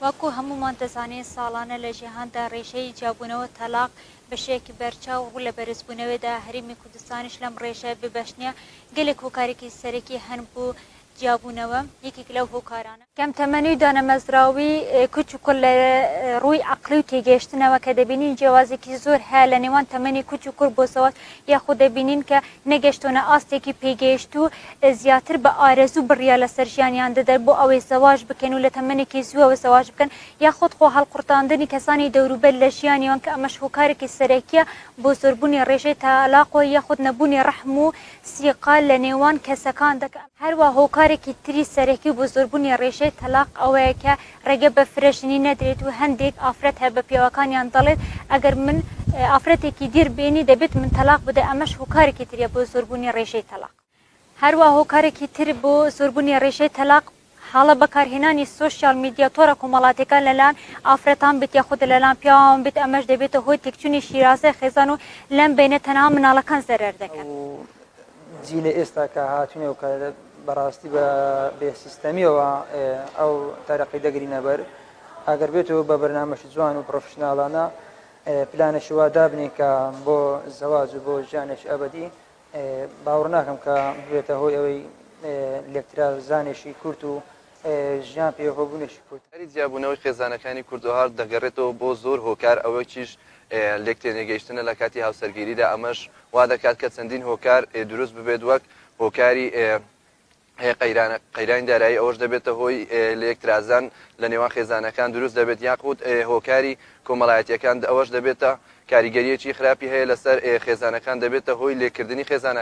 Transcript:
وەکو هەمومان دەزانێت ساڵانە لە جیهاندا ڕێژەی جیابوونەوە تەلاق بەشێکی بەرچاو ڕوو لە بەرزبوونەوەدا هەرێمی کوردستانیش لەم ڕێژە ببەشنیە گەلێک هۆکارێکی سەرەکی هەن بۆ جیابوونەوە یەکێک لەو هۆکارانە کەم تەمەنی و دانەمەزراوی کچ و کوڕ لە ڕووی عەقلی و تێگەیشتنەوە کە دەبینین جیاوازێکی زۆر هەیە لە نێوان تەمەنی کچ و کوڕ بۆ سەوات یاخود دەبینین کە نەگەشتۆنە ئاستێکی پێگەیشت و زیاتر بە ئارەزوو بڕیا لەسەر ژیانیان دەدەر بۆ ئەوەی زەواج بکەن و لە تەمەنێکی زووەوە زەواج بکەن یاخود خۆ هەڵقورتاندنی کەسانی دەوروبەر لە ژیانیان کە ئەمەش هۆکارێکی سەرەکیە بۆ زۆربوونی ڕێژەی تەلاقەوە یاخود نەبوونی ڕەحم و سیقا لە نێوان کەسەکان دەکەن هەروە هۆکارێکی تری سەرەکی بۆ زۆربوونی ڕێژەی تەلاق ئەوەیە کە ڕێگە بە فرەشنی نەدرێت و هەندێک ئافرەت هەیە بە پیاوەکانیان دەڵێت ئەگەر من ئافرەتێکی دیر بینی دەبێت من تەلاق بدە ئەمەش هۆکارێکی تریە بۆ زۆربوونی ڕێژەی تەلاق هەروە هۆکارێکی تر بۆ زۆربوونی ڕێژەی تەلاق حاڵە بەکارهێنانی سۆشیال میدیا تۆڕە کۆمەڵاتەکان لەلایەن ئافرەتان بێت یاخود لەلایەن پیاوان بێت ئەمەش دەبێتە هۆی تێکچوونی شیرازەی خێزان و لەم بینە تەنها مناڵەکان زەرەر دەکەن جیلە ئێستا کە هاتوونێ و کە بەڕاستی بە بێسیستەمیەوە ئەو تارەقی دەگرینە بەر ئەگەر بێتەوە بە بەرنامەشی جوان و پرۆفشناڵانە پلانێکی وا دابنێ کە بۆ زەواج و بۆ ژیانێکی ئەبەدی باوەڕ ناکەم کە بێتە هۆی ئەوەی لێکترا زانێشی کورت و ژیان پێخۆبوونێکی کورت جیابوونەوەی خێزانەکانی کوردوهار دەگەڕێتەوە بۆ زۆر هۆکار ئەوە چیش لێک تێنێگەیشتنە لە کاتی هاوسەرگیریدا ئەمەش وا دەکات کە چەندین هۆکار دروست ببێت وەک هۆکاری قەیرانی دارایی ئەوەش دەبێتە هۆی لە یەکترازان لە نێوان خێزانەکان دروست دەبێت یاخود هۆکاری کۆمەڵایەتیەکان ئەوەش دەبێتە کاریگەریەکی خراپی هەیە لەسەر خێزانەکان دەبێتە هۆی لێکردنی خێزانەکان